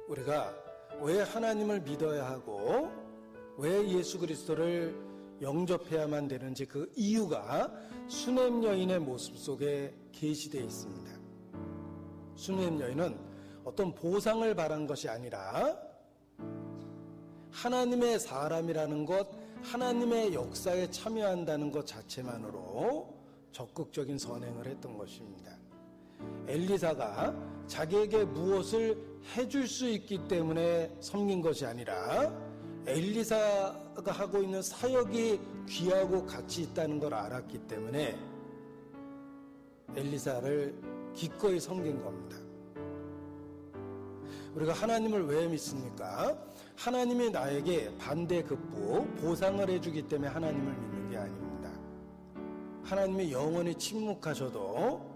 우리가 왜 하나님을 믿어야 하고 왜 예수 그리스도를 영접해야만 되는지 그 이유가 수냄 여인의 모습 속에 계시되어 있습니다. 수냄 여인은 어떤 보상을 바란 것이 아니라 하나님의 사람이라는 것, 하나님의 역사에 참여한다는 것 자체만으로 적극적인 선행을 했던 것입니다. 엘리사가 자기에게 무엇을 해줄 수 있기 때문에 섬긴 것이 아니라 엘리사가 하고 있는 사역이 귀하고 가치 있다는 걸 알았기 때문에 엘리사를 기꺼이 섬긴 겁니다. 우리가 하나님을 왜 믿습니까? 하나님이 나에게 반대급부, 보상을 해주기 때문에 하나님을 믿는 게 아닙니다. 하나님이 영원히 침묵하셔도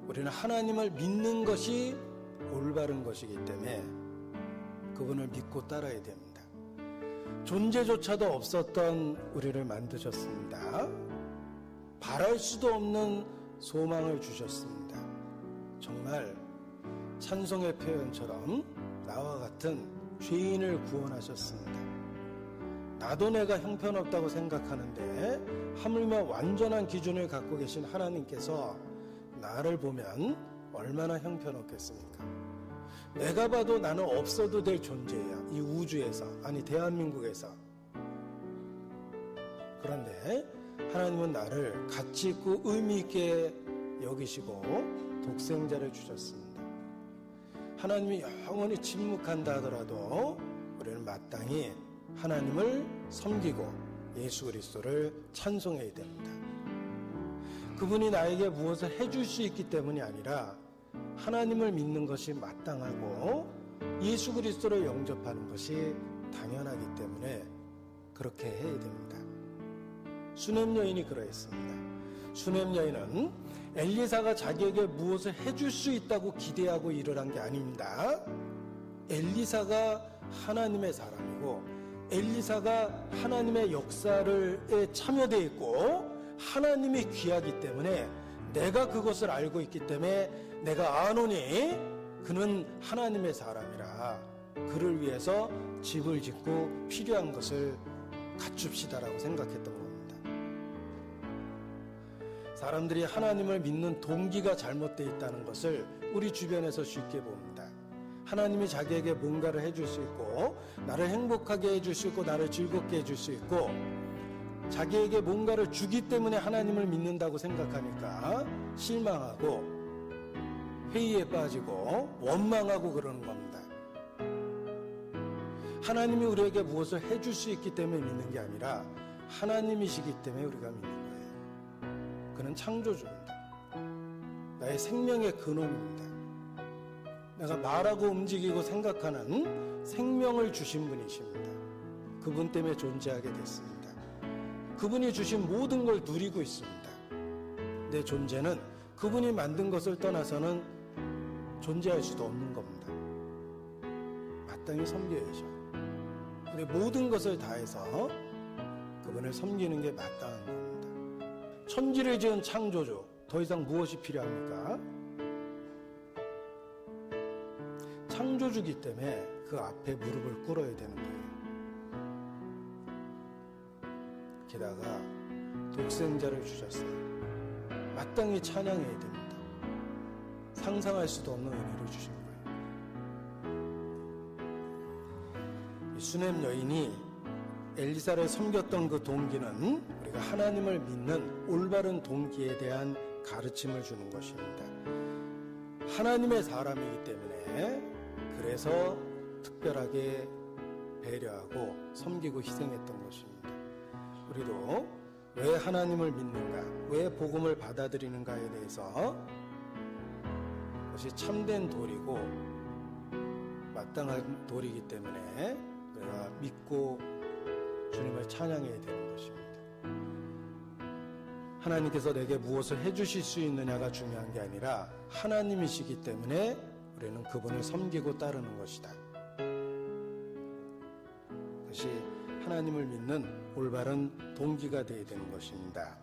우리는 하나님을 믿는 것이 올바른 것이기 때문에 그분을 믿고 따라야 됩니다. 존재조차도 없었던 우리를 만드셨습니다. 바랄 수도 없는 소망을 주셨습니다. 정말 찬송의 표현처럼 나와 같은 죄인을 구원하셨습니다. 나도 내가 형편없다고 생각하는데 하물며 완전한 기준을 갖고 계신 하나님께서 나를 보면 얼마나 형편없겠습니까? 내가 봐도 나는 없어도 될 존재예요. 이 우주에서, 아니 대한민국에서. 그런데 하나님은 나를 가치 있고 의미 있게 여기시고 독생자를 주셨습니다. 하나님이 영원히 침묵한다 하더라도 우리는 마땅히 하나님을 섬기고 예수 그리스도를 찬송해야 됩니다. 그분이 나에게 무엇을 해줄 수 있기 때문이 아니라 하나님을 믿는 것이 마땅하고 예수 그리스도를 영접하는 것이 당연하기 때문에 그렇게 해야 됩니다. 수냄 여인이 그러했습니다. 수냄 여인은 엘리사가 자기에게 무엇을 해줄 수 있다고 기대하고 일을 한 게 아닙니다. 엘리사가 하나님의 사람이고 엘리사가 하나님의 역사에 참여되어 있고 하나님이 귀하기 때문에 내가 그것을 알고 있기 때문에 내가 아노니 그는 하나님의 사람이라 그를 위해서 집을 짓고 필요한 것을 갖춥시다라고 생각했던 겁니다. 사람들이 하나님을 믿는 동기가 잘못되어 있다는 것을 우리 주변에서 쉽게 봅니다. 하나님이 자기에게 뭔가를 해줄 수 있고 나를 행복하게 해줄 수 있고 나를 즐겁게 해줄 수 있고 자기에게 뭔가를 주기 때문에 하나님을 믿는다고 생각하니까 실망하고 회의에 빠지고 원망하고 그러는 겁니다. 하나님이 우리에게 무엇을 해줄 수 있기 때문에 믿는 게 아니라 하나님이시기 때문에 우리가 믿는 거예요. 그는 창조주입니다. 나의 생명의 근원입니다. 내가 말하고 움직이고 생각하는 생명을 주신 분이십니다. 그분 때문에 존재하게 됐습니다. 그분이 주신 모든 걸 누리고 있습니다. 내 존재는 그분이 만든 것을 떠나서는 존재할 수도 없는 겁니다. 마땅히 섬겨야죠. 우리 모든 것을 다해서 그분을 섬기는 게 마땅한 겁니다. 천지를 지은 창조주, 더 이상 무엇이 필요합니까? 창조주기 때문에 그 앞에 무릎을 꿇어야 되는 거예요. 게다가 독생자를 주셨어요. 마땅히 찬양해야 됩니다. 상상할 수도 없는 은혜를 주신 거예요. 이 수냄 여인이 엘리사를 섬겼던 그 동기는 우리가 하나님을 믿는 올바른 동기에 대한 가르침을 주는 것입니다. 하나님의 사람이기 때문에 그래서 특별하게 배려하고 섬기고 희생했던 것입니다. 우리도 왜 하나님을 믿는가, 왜 복음을 받아들이는가에 대해서 그것이 참된 도리고 마땅한 도리이기 때문에 우리가 믿고 주님을 찬양해야 되는 것입니다. 하나님께서 내게 무엇을 해주실 수 있느냐가 중요한 게 아니라 하나님이시기 때문에 우리는 그분을 섬기고 따르는 것이다. 그것이 하나님을 믿는 올바른 동기가 되어야 되는 것입니다.